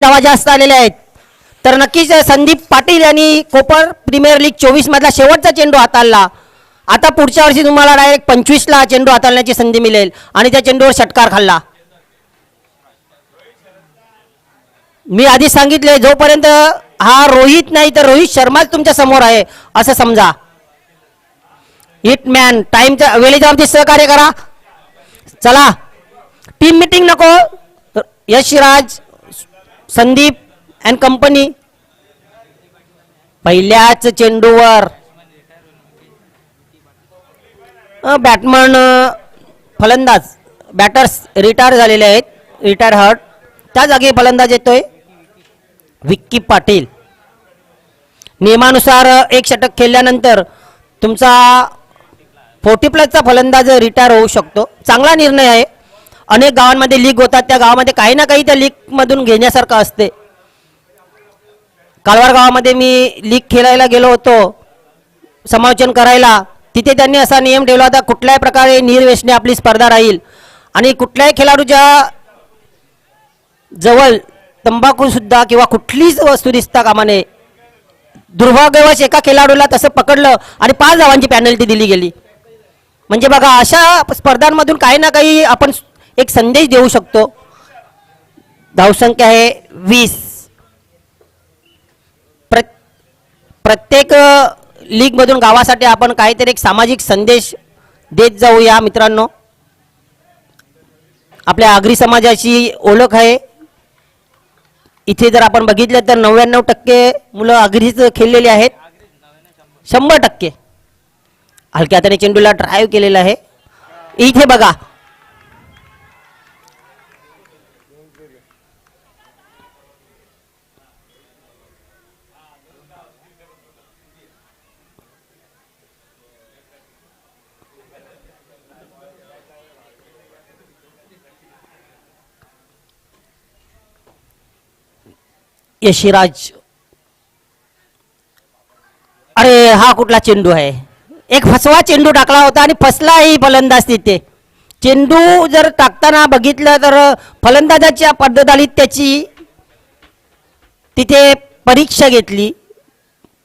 धावा जास्त आलेले आहेत, तर नक्कीच संदीप पाटील यांनी कोपर प्रीमियर लीग 24 मधला शेवटचा चेंडू हाताळला. आता पुढच्या वर्षी तुम्हाला डायरेक्ट 25 ला चेंडू हाताळण्याची संधी मिळेल आणि त्या चेंडूवर षटकार खाल्ला. मी आधी सांगितले, जोपर्यंत हा रोहित नाही तर रोहित शर्माच तुमच्या समोर आहे असं समजा. हिटमॅन टाइमच्या वेळेच्या सहकार्य करा. चला, टीम मीटिंग नको. Yashraj, Sandeep and company. पहिल्याच चेंडूवर बॅटमन फलंदाज, बॅटर्स रिटायर झालेले आहेत, रिटायर हर्ट. त्या जागी फलंदाज येतोय विक्की पाटील. नियमानुसार एक षटक खेळल्यानंतर तुमचा 40+ फलंदाज रिटायर होऊ शकतो. चांगला निर्णय आहे. अनेक गावांमध्ये लीग होतात, त्या गावामध्ये काही ना काही त्या लीग मधून घेण्यासारखं असते. कालवार गावामध्ये मी लीग खेळायला गेलो होतो, समालोचन करायला. तिथे त्यांनी असा नियम ठेवला होता, कुठल्याही प्रकारे निर्व्यसनी आपली स्पर्धा राहील आणि कुठल्याही खेळाडूच्या जवळ तंबाखू सुद्धा किंवा कुठलीच वस्तू दिसता कामा नये. दुर्भाग्यवश एका खेळाडूला तसं पकडलं आणि 5 धावांची पेनल्टी दिली गेली. म्हणजे बघा, अशा स्पर्धांमधून काही ना काही आपण एक संदेश देऊ शकतो. धावसंख्या आहे 20. प्रत्येक लीगमधून गावासाठी आपण काहीतरी एक सामाजिक संदेश देत जाऊया मित्रांनो. आपल्या आगरी समाजाची ओळख आहे. इथे जर आपण बघितलं तर 99% मुलं आगरीच खेळलेली आहेत. 100% हलक्या हाताने चेंडूला ड्राईव्ह केलेला आहे. इथे बघा, यशिराज, अरे हा कुठला चेंडू आहे. एक फसवा चेंडू टाकला होता आणि फसलाही फलंदाज तिथे. चेंडू जर टाकताना बघितलं तर फलंदाजाच्या पद्धतीत त्याची तिथे परीक्षा घेतली,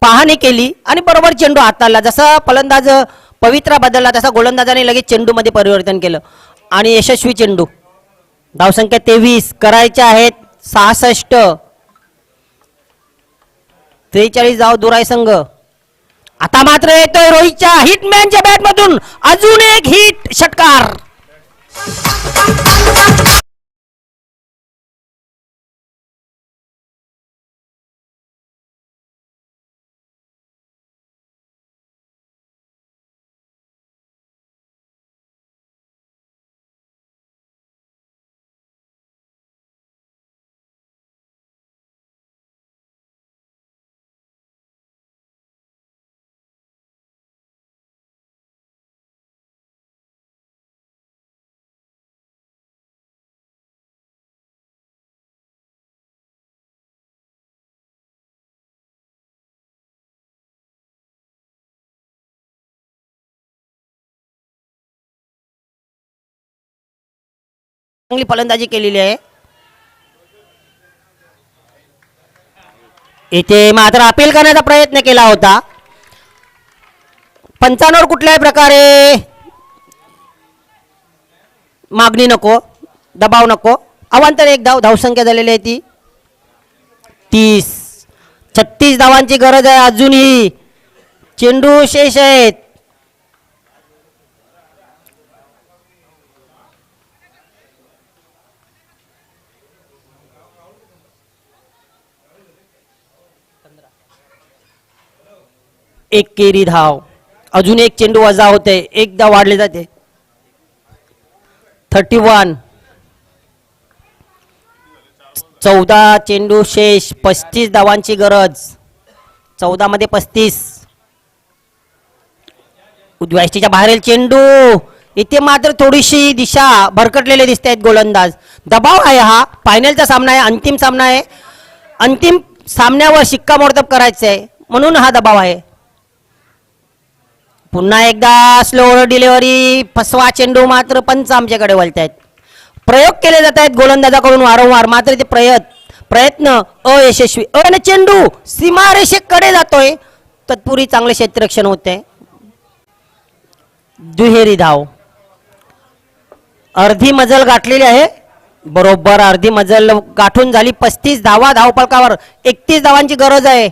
पाहणी केली आणि बरोबर चेंडू हाताळला. जसा फलंदाज पवित्रा बदलला तसा गोलंदाजाने लगेच चेंडूमध्ये परिवर्तन केलं आणि यशस्वी चेंडू. धावसंख्या 23, करायच्या आहेत 66. 43 धाव दुराई संघ. आता मात्र येतोय रोहितच्या हिटमॅनच्या बॅटमधून अजून एक हिट षटकार. चांगली फलंदाजी केलेली आहे. इथे मात्र अपील करण्याचा प्रयत्न केला होता. पंचांवर कुठल्याही प्रकारे मागणी नको, दबाव नको. अवांतर 1 धाव. धावसंख्या झालेली आहे ती 30. 36 धावांची गरज आहे अजूनही. चेंडू शेष आहेत. एक केरी धाव. अजून एक चेंडू वजा होते. 1 धाव वाढले जाते. 31. 14 चेंडू शेष. 35 धावांची गरज. 14 मध्ये 35. उद्वाष्टीच्या बाहेरील चेंडू. इथे मात्र थोडीशी दिशा भरकटलेले दिसत आहेत गोलंदाज. दबाव आहे हा. फायनलचा सामना आहे, अंतिम सामना आहे. अंतिम सामन्यावर शिक्कामोर्तब करायचं आहे म्हणून हा दबाव आहे. पुन्हा एकदा स्लो डिलिव्हरी. फसवा चेंडू. मात्र पंच आमच्याकडे वळत आहेत. प्रयोग केले जात आहेत गोलंदाजाकडून वारंवार, मात्र ते प्रयत्न अयशस्वी. आणि चेंडू सीमारेषेकडे जातोय. तत्पूर्वी चांगले क्षेत्ररक्षण होते. दुहेरी धाव. अर्धी मजल गाठलेली आहे. बरोबर अर्धी मजल गाठून झाली. 35 धावा धावफलकावर. 31 धावांची गरज आहे.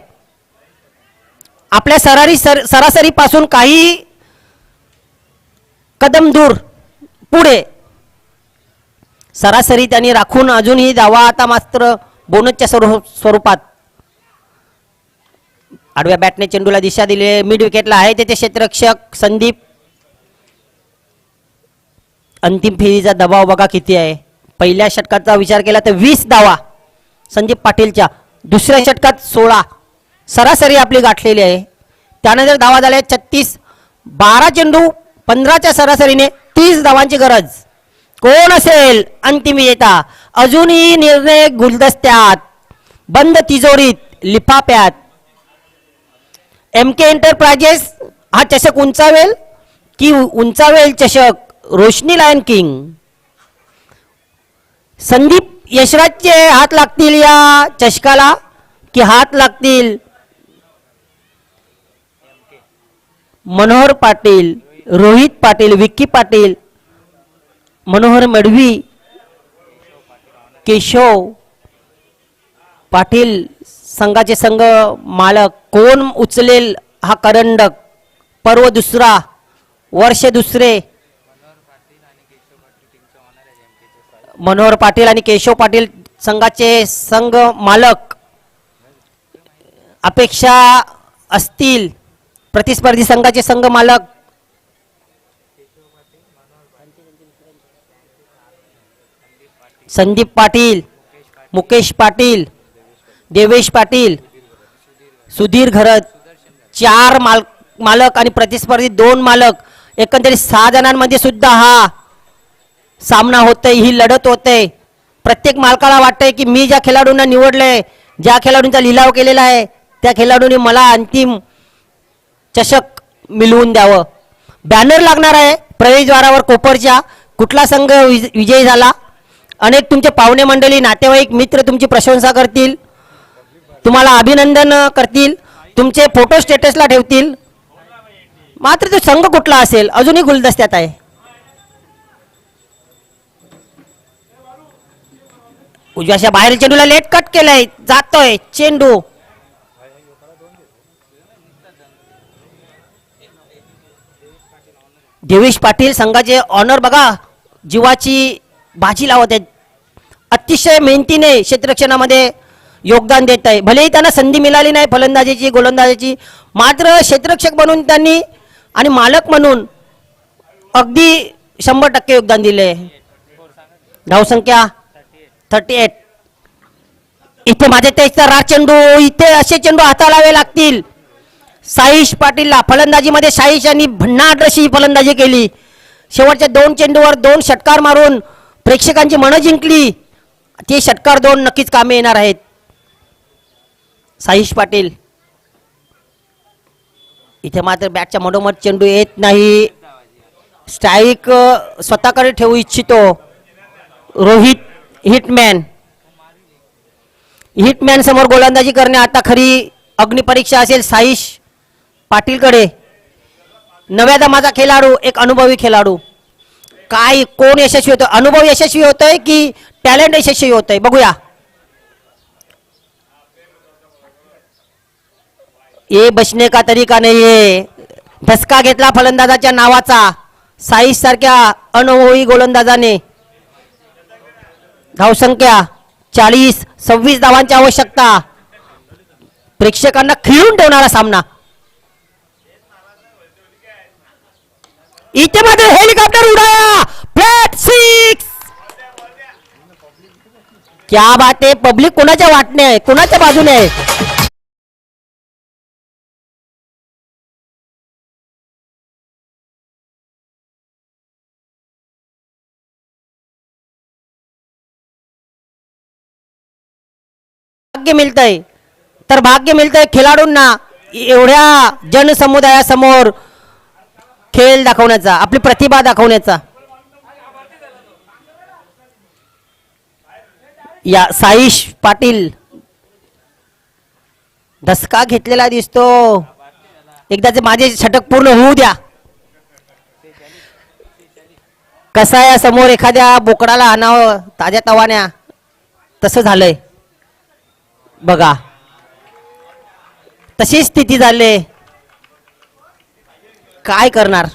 आपल्या सरासरीपासून काही कदम दूर पुढे सरासरी त्यांनी राखून अजूनही धावा आता मात्र बोनसच्या स्वरूपात. आडव्या बॅटने चेंडूला दिशा दिली. मिड विकेटला आहे तेथे क्षेत्ररक्षक संदीप. अंतिम फेरीचा दबाव बघा किती आहे. पहिल्या षटकाचा विचार केला तर 20 धावा संदीप पाटीलच्या. दुसऱ्या षटकात 16 सरासरी आपली गाठलेली आहे. त्यानंतर धावा झाल्या 36. 12 चेंडू 15च्या सरासरीने 30 धावांची गरज. कोण असेल अंतिम विजेता? अजूनही निर्णय गुलदस्त्यात, बंद तिजोरीत, लिफाफ्यात. MK एंटरप्राइजेस हा चषक उंचावेल की उंचावेल चषक रोशनी लायन किंग? संदीप यशराजचे हात लागतील या चषकाला की हात लागतील मनोहर पाटील, रोहित पाटील, विक्की पाटील, मनोहर मडवी, केशव पाटील संघाचे संघ मालक. कोण उचलेल हा करंडक? पर्व दुसरा, वर्ष दुसरे. मनोहर पाटील आणि केशव पाटील संघाचे संघ मालक. अपेक्षा असतील प्रतिस्पर्धी संघाचे संघ मालक. संदीप पाटील, मुकेश पाटील, देवेश पाटील, सुधीर घरत. 4 मालक आणि प्रतिस्पर्धी 2 मालक. एकंदरीत 6 जणांमध्ये सुद्धा हा सामना होतोय, ही लढत होते. प्रत्येक मालकाला वाटतंय की मी ज्या खेळाडूंना निवडलंय, ज्या खेळाडूंचा लिलाव केलेला आहे, त्या खेळाडूंनी मला अंतिम चषक मिळवून द्यावं. बॅनर लागणार आहे प्रवेशद्वारावर कोपरच्या. कुठला संघ विजयी झाला. अनेक तुमचे पाहुणे मंडळी, नातेवाईक, मित्र तुमची प्रशंसा करतील, तुम्हाला अभिनंदन करतील, तुमचे फोटो स्टेटसला ठेवतील. मात्र तो संघ कुठला असेल अजूनही गुलदस्त्यात आहे. उजव्याच्या बाहेर चेंडूला लेट कट केलंय, जातोय चेंडू. देवेश पाटील संघाचे ऑनर बघा, जीवाची बाजी लावत आहेत. अतिशय मेहनतीने क्षेत्ररक्षणामध्ये योगदान देत आहे. भलेही त्यांना संधी मिळाली नाही फलंदाजीची, गोलंदाजीची, मात्र क्षेत्ररक्षक म्हणून त्यांनी आणि मालक म्हणून अगदी 100% योगदान दिले. धावसंख्या 38. इथे माझे तेजचा राज चेंडू. इथे असे चेंडू हाताळावे लागतील. साईश पाटीलला फलंदाजीमध्ये साईश यांनी भन्नाट अशी फलंदाजी केली. शेवटच्या 2 चेंडूवर 2 षटकार मारून प्रेक्षकांची मनं जिंकली. ते षटकार 2 नक्कीच कामे येणार आहेत. साईश पाटील इथे मात्र बॅटच्या मधोमध चेंडू येत नाही. स्ट्राईक स्वतःकडे ठेवू इच्छितो रोहित. हिटमॅन समोर गोलंदाजी करणे आता खरी अग्निपरीक्षा असेल साईश पाटीलकडे. नव्या दमाचा खेळाडू, एक अनुभवी खेळाडू. काय कोण यशस्वी होतं? अनुभव यशस्वी होतोय की टॅलेंट यशस्वी होतोय? बघूया. ये बसने का तरीका नाहीये. धसका घेतला फलंदाजाच्या नावाचा साईश सारख्या अनुभवी गोलंदाजाने. धावसंख्या 40. 26 धावांची आवश्यकता. प्रेक्षकांना खिळून ठेवणारा सामना. इथे मात्र हेलिकॉप्टर उडाया. फ्लॅट 6. क्या बात आहे. पब्लिक कोणाच्या वाटणे आहे, कोणाच्या बाजूने आहे? भाग्य मिळतंय तर भाग्य मिळतंय खेळाडूंना एवढ्या जनसमुदायासमोर खेळ दाखवण्याचा, आपली प्रतिभा दाखवण्याचा. या साईश पाटील धसका घेतलेला दिसतो. एकदाचे माझे षटक पूर्ण होऊ द्या. कसाया समोर एखाद्या बोकडाला आणावं ताज्या तवान्या, तसं झालंय बघा. तशी स्थिती झाली. काय करणार?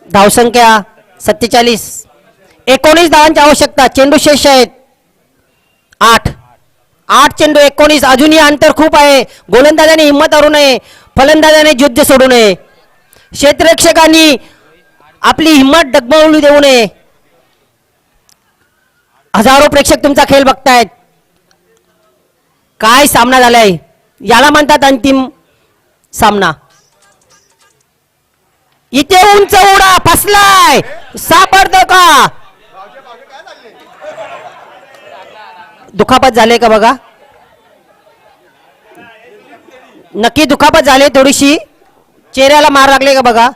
धावसंख्या 47. 19 धावांची आवश्यकता. चेंडू शेष आहेत 8 चेंडू 19. अजूनही अंतर खूप आहे. गोलंदाजाने हिंमत हारू नये, फलंदाजाने युद्ध सोडू नये, क्षेत्ररक्षकांनी आपली हिंमत डगमगू देऊ नये. हजारो प्रेक्षक तुमचा खेळ बघतायत. काय सामना झालाय, याला म्हणतात अंतिम सामना. इथे उंच उडा फसलाय. सापडतो का? दुखापत झाले का बघा. नक्की दुखापत झाले. थोडीशी चेहऱ्याला मार लागले का बघा.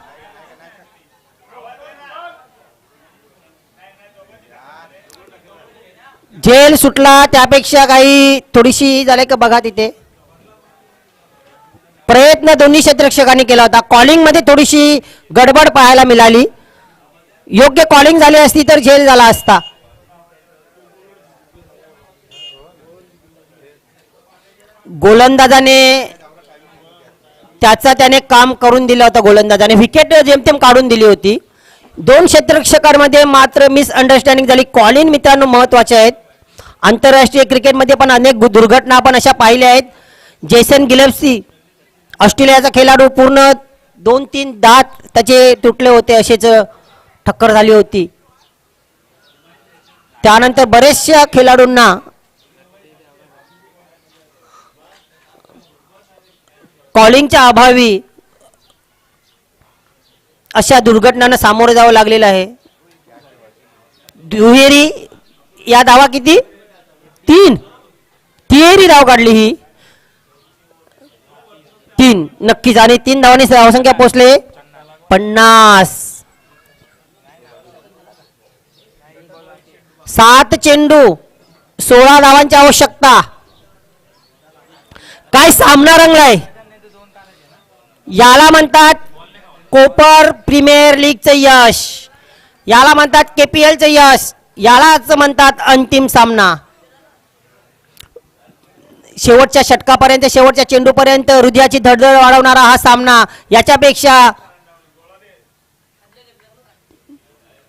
झेल सुटला त्यापेक्षा काही थोडीशी झाले का बघा. तिथे प्रयत्न दोन्ही क्षेत्ररक्षकांनी केला होता. कॉलिंग मध्ये थोडीशी गडबड पाहायला मिळाली. योग्य कॉलिंग झाली असती तर झेल झाला असता. गोलंदाजाने त्याने काम करून दिलं होतं. गोलंदाजाने विकेट जेमतेम काढून दिली होती. दोन क्षेत्ररक्षकांमध्ये मात्र मिसअंडरस्टँडिंग झाली. कॉलिंग मित्रांनो महत्वाचे आहेत. आंतरराष्ट्रीय क्रिकेटमध्ये पण अनेक दुर्घटना आपण अशा पाहिल्या आहेत. जेसन गिलेस्पी ऑस्ट्रेलियाचा खेळाडू पूर्ण 2-3 दात त्याचे तुटले होते, असेच ठक्कर झाली होती. त्यानंतर बरेचशा खेळाडूंना कॉलिंगच्या अभावी अशा दुर्घटनांना सामोरे जावं लागलेलं आहे. दुहेरी या धावा किती? 3. तिहेरी धाव काढली ही 3 नक्कीच. आणि 3 धावांनी धावसंख्या पोहोचले 50. 7 चेंडू 16 धावांची आवश्यकता. काय सामना रंगलाय. याला म्हणतात कोपर प्रीमियर लीगचं यश, याला म्हणतात केपीएलचं यश, यालाच म्हणतात अंतिम सामना. शेवटच्या षटकापर्यंत, शेवटच्या चेंडूपर्यंत हृदयाची धडधड वाढवणारा हा सामना. याच्यापेक्षा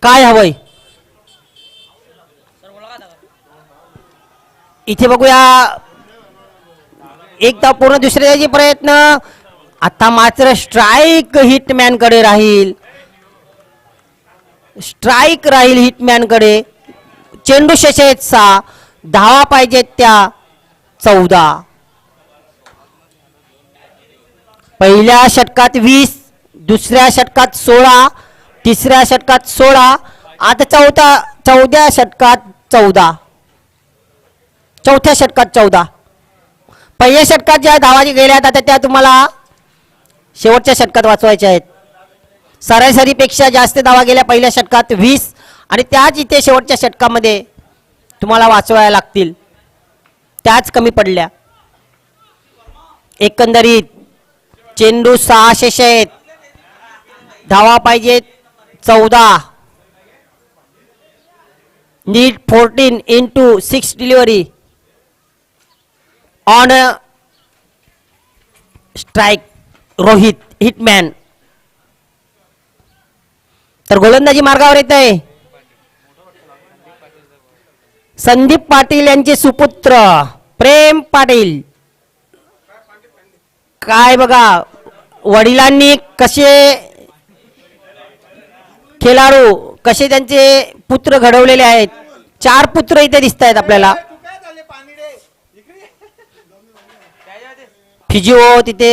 काय हवंय. इथे बघूया एक धाव पूर्ण दुसऱ्याचे प्रयत्न. आता मात्र स्ट्राईक हिटमॅन कडे राहील. स्ट्राईक राहील हिटमॅन कडे. चेंडू शेष आहेत 6, धावा पाहिजेत त्या 14. पहिल्या षटकात 20, दुसऱ्या षटकात 16, तिसऱ्या षटकात 16, आता चौथ्या षटकात 14. चौथ्या षटकात 14. पहिल्या षटकात ज्या धावा गेल्या आता त्या तुम्हाला शेवटच्या षटकात वाचवायच्या आहेत. सरासरीपेक्षा जास्त धावा गेल्या पहिल्या षटकात 20, आणि त्याच इथे शेवटच्या षटकामध्ये तुम्हाला वाचवायला लागतील. त्याच कमी पडल्या. एकंदरीत चेंडू 6 शेष आहेत, धावा पाहिजेत 14. Need 14 into 6 delivery on strike. Rohit hitman. तर गोलंदाजी मार्गावर येत आहे संदीप पाटील यांचे सुपुत्र प्रेम पाटील. काय बघा, वडिलांनी कसे खेळाडू, कसे त्यांचे पुत्र घडवलेले आहेत. 4 पुत्र इथे दिसत आहेत आपल्याला. फिजिओ तिथे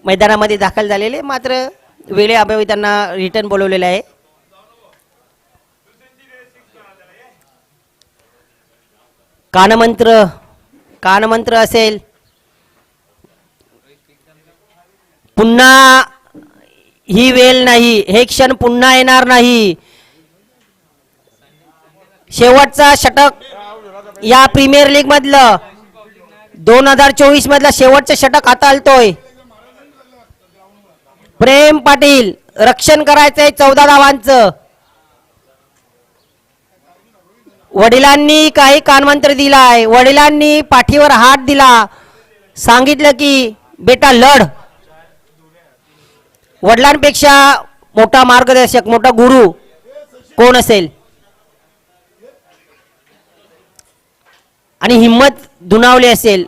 मैदानामध्ये दाखल झालेले, मात्र वेळेअभावी त्यांना रिटर्न बोलवलेलं आहे. कानमंत्र असेल. पुन्हा ही वेळ नाही, हे क्षण पुन्हा येणार नाही. शेवटचा षटक या प्रीमियर लीग मधलं 2024 मधला शेवटचं षटक आता आलतोय. प्रेम पाटील रक्षण करायचंय 14 धावांचं. वडिलांनी काही कानमंत्र दिलाय, वडिलांनी पाठीवर हात दिला, सांगितलं की बेटा लढ. वडिलांपेक्षा मोठा मार्गदर्शक, मोठा गुरु कोण असेल. आणि हिम्मत दुणावली असेल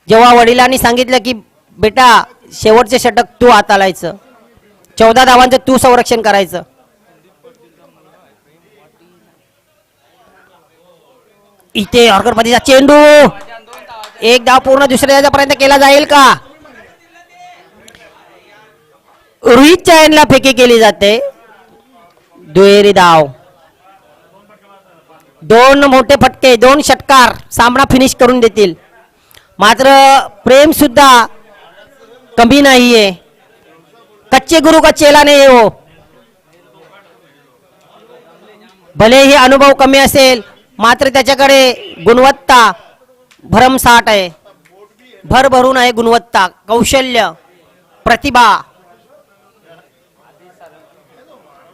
जेव्हा वडिलांनी सांगितलं की बेटा शेवटचे षटक तू हाताळायचं, 14 धावांचं तू संरक्षण करायचं. इथे ऑर्गरपतीचा चेंडू, एक धाव पूर्ण दुसऱ्या पर्यंत केला जाईल का. रोहितच्या एंडला फेकी केली जाते. दुहेरी धाव. 2 मोठे फटके, 2 षटकार सामना फिनिश करून देतील. मात्र प्रेम सुद्धा कमी नाहीये. कच्चे गुरु का चेला नाही हो. भले ही अनुभव कमी असेल, मात्र त्याच्याकडे गुणवत्ता भरमसाठ आहे. भरभरून आहे गुणवत्ता, कौशल्य, प्रतिभा.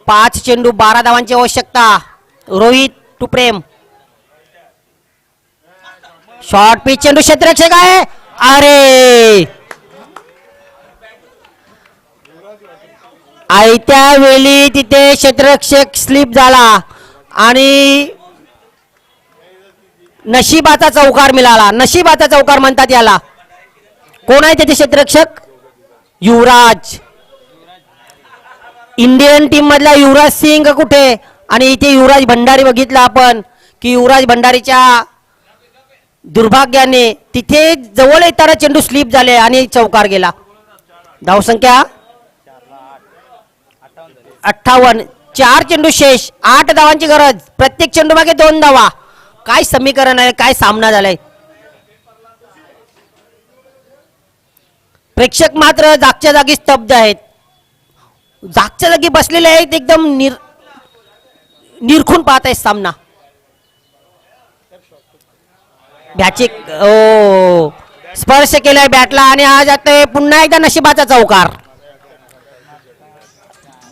5 चेंडू 12 धावांची आवश्यकता. Rohit to Prem. Short pitch चेंडू क्षेत्ररक्षक आहे. अरे आयत्या वेळी तिथे क्षेत्ररक्षक स्लिप झाला आणि नशिबाचा चौकार मिळाला. नशिबाचा चौकार म्हणतात याला. कोण आहे त्याचे क्षेत्ररक्षक? युवराज. इंडियन टीम मधला युवराज सिंग कुठे? आणि इथे युवराज भंडारी बघितला आपण की युवराज भंडारीच्या दुर्भाग्याने तिथे जवळ येताना चेंडू स्लिप झाले आणि चौकार गेला. धावसंख्या 58. 4 चेंडू शेष, 8 धावांची गरज. प्रत्येक चेंडू मागे 2 धावा. काय समीकरण आहे, काय सामना झालाय. प्रेक्षक मात्र जागच्या जागी स्तब्ध आहेत. जागच्या जागी बसलेले आहेत, एकदम निरखून पाहत आहेत सामना. बॅचिक ओ स्पर्श केलाय बॅटला आणि आज आता पुन्हा एकदा नशिबाचा चौकार.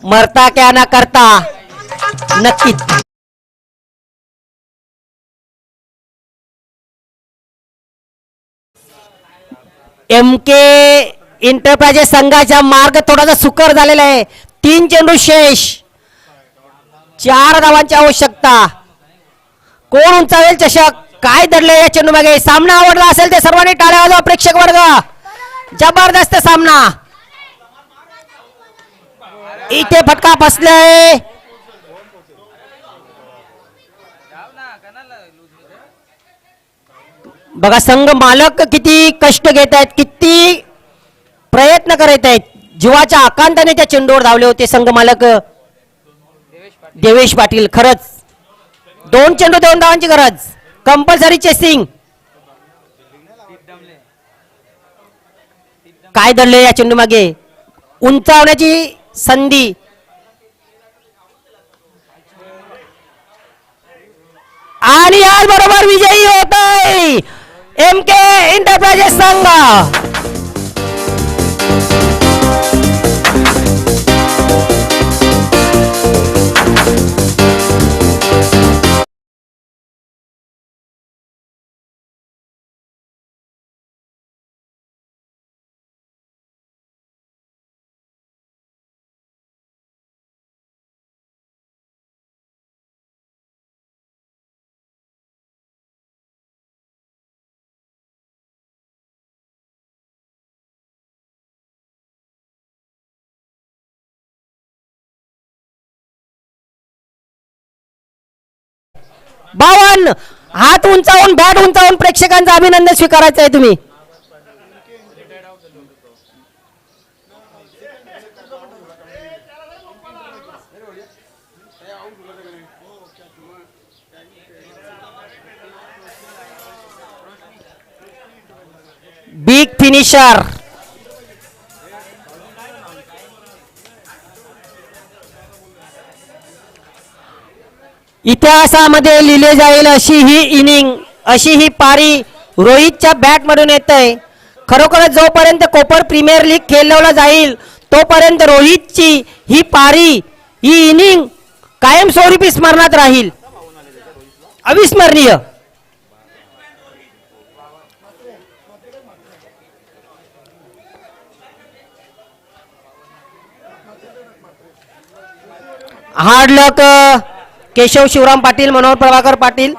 मरता क्या ना करता. नक्कीच MK एंटरप्राइजेस संघाचा मार्ग थोडासा सुकर झालेला आहे. 3 चेंडू शेष, 4 धावांची आवश्यकता. कोण उंचावेल चषक? काय दडले या चेंडू मागे? सामना आवडला असेल ते सर्वांनी टाळ्या वाजवा प्रेक्षक वर्ग. जबरदस्त सामना. इथे फटका फसलाय. बघा संघ मालक किती कष्ट घेत आहेत, किती प्रयत्न करत आहेत. जीवाच्या आकांताने त्या चेंडूवर धावले होते संघ मालक देवेश पाटील. खरंच 2 चेंडू 2 धावांची गरज. Compulsory chasing. काय दडले या चेंडू मागे? उंचावण्याची संधी. आणि याच बरोबर विजयी होत आहे MK एंटरप्राइजेस संघ. बावन हात उंचावून बॅट उंचावून प्रेक्षकांचं अभिनंदन स्वीकारायचं आहे तुम्ही. Big finisher. इतिहासामध्ये लिहिले जाईल अशी ही इनिंग, अशी ही पारी रोहितच्या बॅट मधून येत आहे. खरोखरच जोपर्यंत कोपर प्रीमियर लीग खेळवला जाईल तोपर्यंत रोहितची ही पारी, ही इनिंग कायमस्वरूपी स्मरणात राहील. अविस्मरणीय. हार्ड लक केशव शिवराम पाटील, मनोहर प्रभाकर पाटील.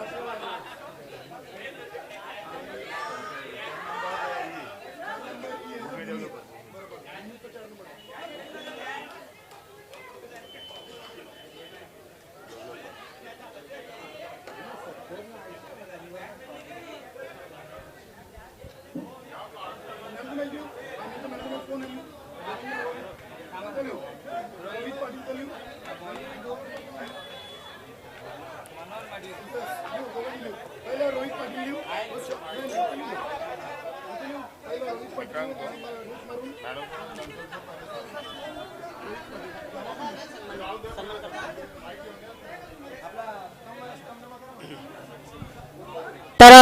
तर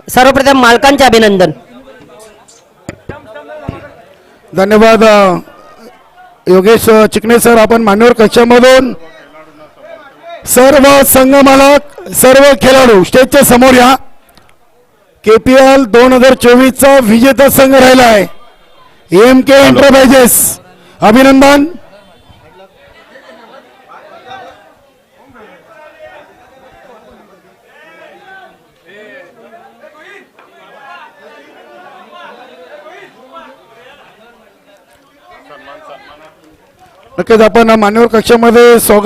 सर्वप्रथम मालकांचे अभिनंदन. धन्यवाद योगेश चिकणे सर. आपण मान्यवर कक्षामधून सर्व संघ मालक सर्व खेळाडू स्टेजच्या समोर या. KPL 2024चा विजेता संघ राहिला आहे MK एंटरप्राइजेस. अभिनंदन. नक्कीच आपण मान्यवर कक्षामध्ये स्वागत